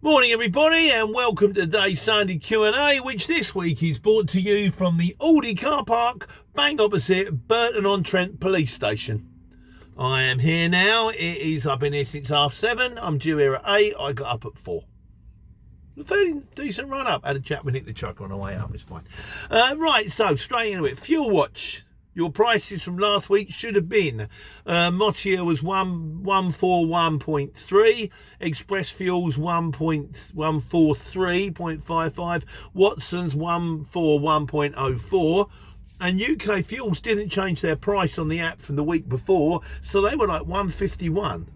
Morning everybody, and welcome to today's Sunday Q&A, which this week is brought to you from the Aldi car park bang opposite Burton-on-Trent police station. I am here now. I've been here since 7:30. I'm due here at 8. I got up at 4. A fairly decent run up. Had a chat with Nick the trucker on the way up. It's fine. Right, so straight into it. Fuel watch. Your prices from last week should have been Motia was 141.3, Xpress Fuels 1.143.55, Watson's 141.04, and UK Fuels didn't change their price on the app from the week before, so they were like 151.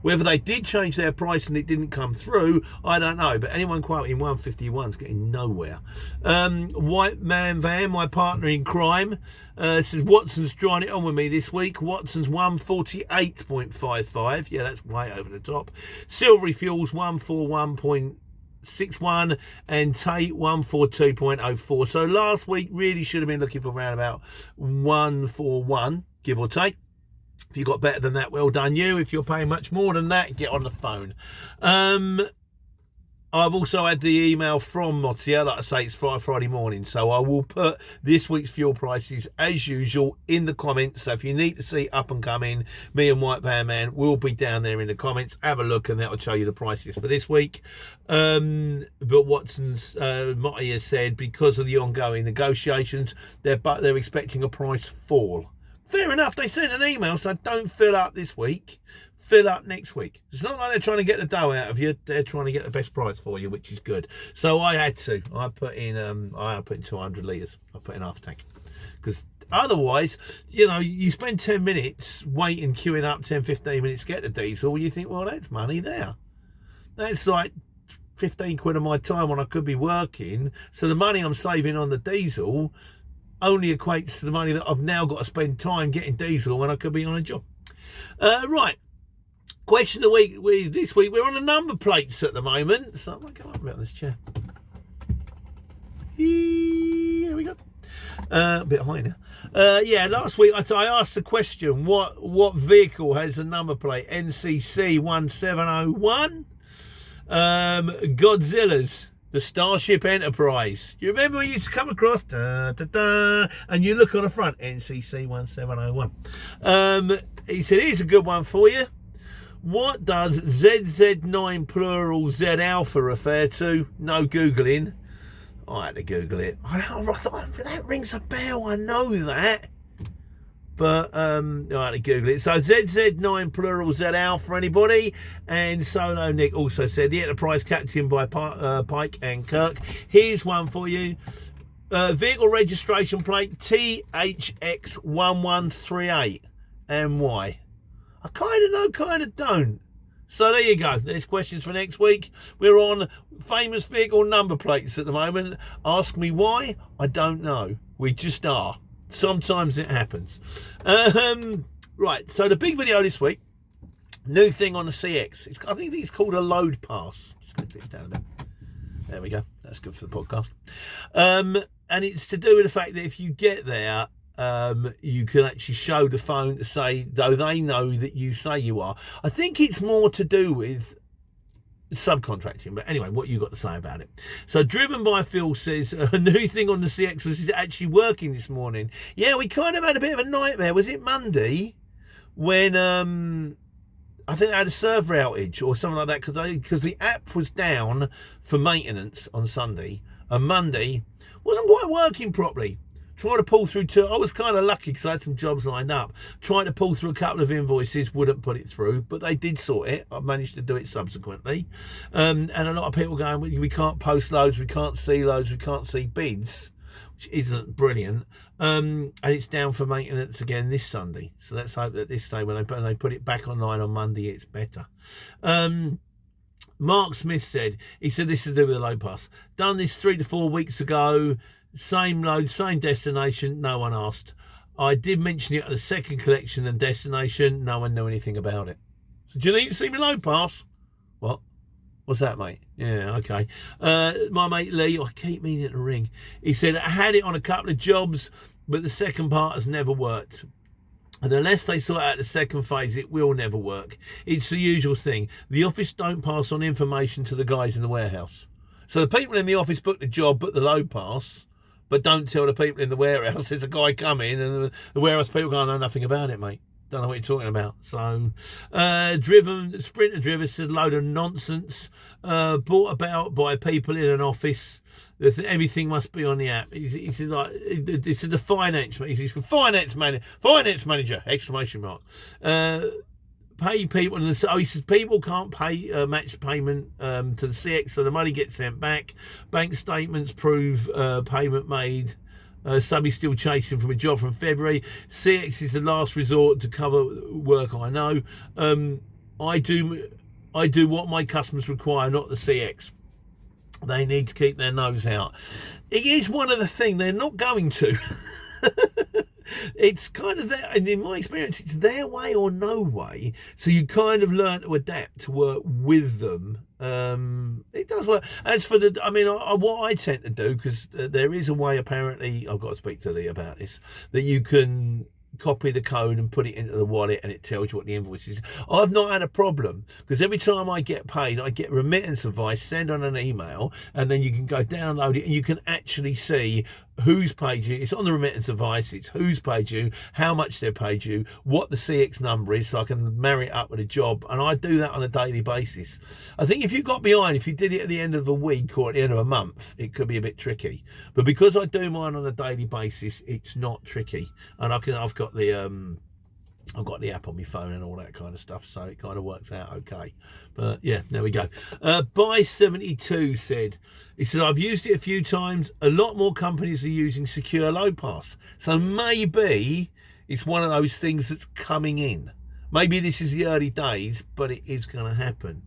Whether they did change their price and it didn't come through, I don't know. But anyone quoting 151 is getting nowhere. White Man Van, my partner in crime, says Watson's trying it on with me this week. Watson's 148.55. Yeah, that's way over the top. Silvery Fuels 141.61 and Tate 142.04. So last week really should have been looking for around about 141, give or take. If you got better than that, well done you. If you're paying much more than that, get on the phone. I've also had the email from Motia. Like I say, it's Friday morning, so I will put this week's fuel prices, as usual, in the comments. So if you need to see up and coming, me and White Van Man will be down there in the comments. Have a look, and that will show you the prices for this week. But Watson's Motia said because of the ongoing negotiations, they're expecting a price fall. Fair enough, they sent an email, so don't fill up this week, fill up next week. It's not like they're trying to get the dough out of you, they're trying to get the best price for you, which is good. So I had to. I put in 200 litres. I put in half a tank. Because otherwise, you know, you spend 10 minutes waiting, queuing up 10, 15 minutes to get the diesel, and you think, well, that's money there. That's like 15 quid of my time when I could be working. So the money I'm saving on the diesel only equates to the money that I've now got to spend time getting diesel when I could be on a job. Right. Question of the week. This week, we're on the number plates at the moment. So I might go up a bit on this chair. Here we go. A bit high now. Yeah, last week I asked the question, what vehicle has a number plate? NCC 1701? Godzilla's. The Starship Enterprise. You remember we used to come across, and you look on the front, NCC 1701. He said, here's a good one for you. What does ZZ9 plural Z alpha refer to? No Googling. I had to Google it. I thought that rings a bell. I know that. But I had to Google it. So ZZ9 plural Z alpha, anybody? And Solo Nick also said the Enterprise captained by Pike and Kirk. Here's one for you. Vehicle registration plate THX1138. And why? I kind of know, kind of don't. So there you go. There's questions for next week. We're on famous vehicle number plates at the moment. Ask me why. I don't know. We just are. Sometimes it happens. Right, so the big video this week, new thing on the CX. I think it's called a load pass. Just going to click it down a bit. There we go. That's good for the podcast. And it's to do with the fact that if you get there, you can actually show the phone to say, though they know that you say you are. I think it's more to do with subcontracting, but anyway, what you got to say about it? So Driven by Phil says a new thing on the CX was actually working this morning. Yeah, we kind of had a bit of a nightmare. Was it Monday when I think they had a server outage or something like that because the app was down for maintenance on Sunday, and Monday wasn't quite working properly. Trying to pull through I was kind of lucky because I had some jobs lined up. Trying to pull through a couple of invoices, wouldn't put it through, but they did sort it. I managed to do it subsequently. And a lot of people going, we can't post loads, we can't see loads, we can't see bids, which isn't brilliant. And it's down for maintenance again this Sunday. So let's hope that this day when they put it back online on Monday, it's better. Mark Smith said, this is to do with the load pass. Done this 3 to 4 weeks ago. Same load, same destination, no one asked. I did mention it at the second collection and destination, no one knew anything about it. So do you need to see me load pass? What? What's that, mate? Yeah, okay. My mate Lee, I keep meaning to ring. He said, I had it on a couple of jobs, but the second part has never worked. And unless they sort out the second phase, it will never work. It's the usual thing. The office don't pass on information to the guys in the warehouse. So the people in the office book the job, book the load pass, but don't tell the people in the warehouse there's a guy coming, and the warehouse people go, I know nothing about it, mate. Don't know what you're talking about. So, Sprinter Driver said load of nonsense, brought about by people in an office. Everything must be on the app. He said like, this is the finance. He's finance manager! Exclamation mark. Pay people, and he says people can't pay match payment to the CX, so the money gets sent back. Bank statements prove payment made. Subby's still chasing from a job from February. CX is the last resort to cover work. I know. I do what my customers require, not the CX. They need to keep their nose out. It is one of the things they're not going to. It's kind of their, and in my experience, it's their way or no way. So you kind of learn to adapt to work with them. It does work. As for what I tend to do, because there is a way, apparently, I've got to speak to Lee about this, that you can copy the code and put it into the wallet and it tells you what the invoice is. I've not had a problem, because every time I get paid, I get remittance advice, send on an email, and then you can go download it and you can actually see who's paid you. It's on the remittance advice. It's who's paid you, how much they've paid you, what the CX number is, so I can marry it up with a job. And I do that on a daily basis. I think if you got behind, if you did it at the end of the week or at the end of a month, it could be a bit tricky. But because I do mine on a daily basis, it's not tricky. And I've got the app on my phone and all that kind of stuff, so it kind of works out okay. But yeah, there we go. Buy72 said, he said, I've used it a few times. A lot more companies are using secure load pass. So maybe it's one of those things that's coming in. Maybe this is the early days, but it is going to happen.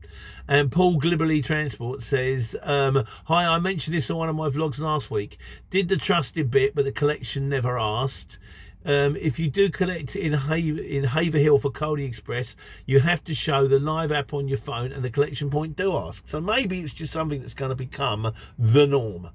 And Paul Glibberly Transport says, hi, I mentioned this on one of my vlogs last week. Did the trusted bit, but the collection never asked. If you do collect in Haverhill for Coley Express, you have to show the live app on your phone, and the collection point do ask. So maybe it's just something that's going to become the norm.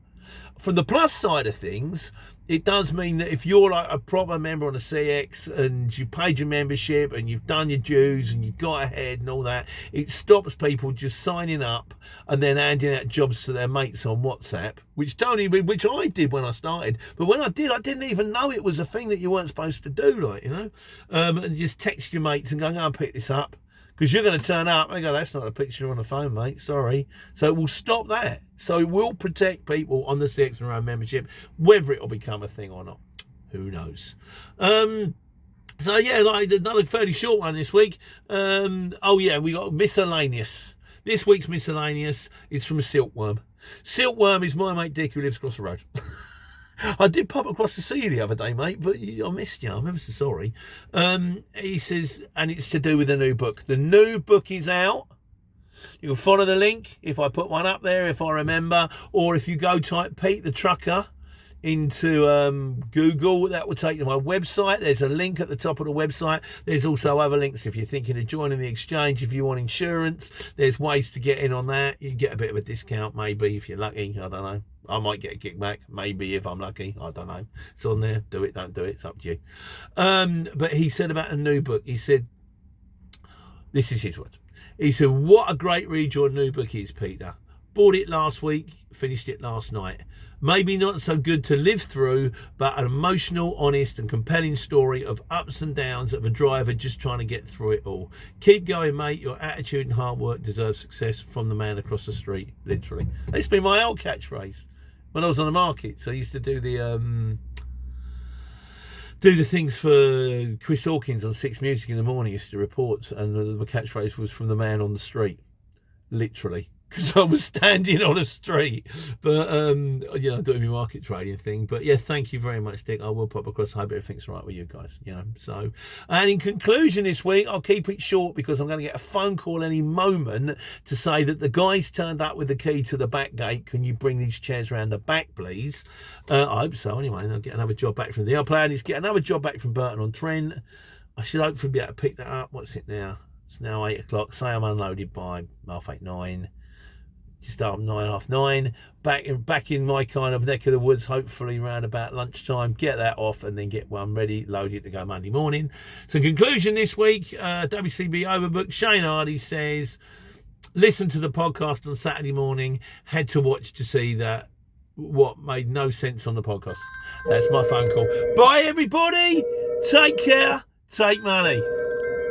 From the plus side of things, it does mean that if you're like a proper member on a CX and you paid your membership and you've done your dues and you've got ahead and all that, it stops people just signing up and then handing out jobs to their mates on WhatsApp, which I did when I started. But when I did, I didn't even know it was a thing that you weren't supposed to do, and just text your mates and go and pick this up. Because you're going to turn up and go, that's not a picture on the phone, mate, sorry. So it will stop that. So it will protect people on the CX and Road membership, whether it will become a thing or not. Who knows? So yeah, like another fairly short one this week. We got Miscellaneous. This week's Miscellaneous is from Silkworm. Silkworm is my mate Dick, who lives across the road. I did pop across to see you the other day, mate, but I missed you. I'm ever so sorry. He says, and it's to do with the new book. The new book is out. You can follow the link if I put one up there, if I remember, or if you go type Pete the Trucker into Google, that will take you to my website. There's a link at the top of the website. There's also other links if you're thinking of joining the exchange. If you want insurance, there's ways to get in on that. You get a bit of a discount, maybe, if you're lucky. I don't know. I might get a kickback, maybe, if I'm lucky. I don't know. It's on there. Do it, don't do it. It's up to you. But he said about a new book, he said, this is his words. He said, what a great read your new book is, Peter. Bought it last week, finished it last night. Maybe not so good to live through, but an emotional, honest and compelling story of ups and downs of a driver just trying to get through it all. Keep going, mate. Your attitude and hard work deserve success from the man across the street, literally. That's been my old catchphrase when I was on the market. So I used to do the things for Chris Hawkins on Six Music in the morning, used to do reports, and the catchphrase was from the man on the street, literally. Because I was standing on a street, but doing my market trading thing. But yeah, thank you very much, Dick. I will pop across. I hope everything's right with you guys. So, and in conclusion this week, I'll keep it short because I'm going to get a phone call any moment to say that the guys turned up with the key to the back gate. Can you bring these chairs around the back, please? I hope so. Anyway, I'll get another job back from our plan is get another job back from Burton on Trent. I should hopefully be able to pick that up. What's it now? It's now 8 o'clock. Say I'm unloaded by 8:30, 9. just after 9:30, 9. Back in my kind of neck of the woods, hopefully around about lunchtime. Get that off and then get one ready, loaded to go Monday morning. So conclusion this week, WCB Overbooked. Shane Hardy says, listen to the podcast on Saturday morning, had to watch to see that what made no sense on the podcast. That's my phone call. Bye everybody, take care, take money.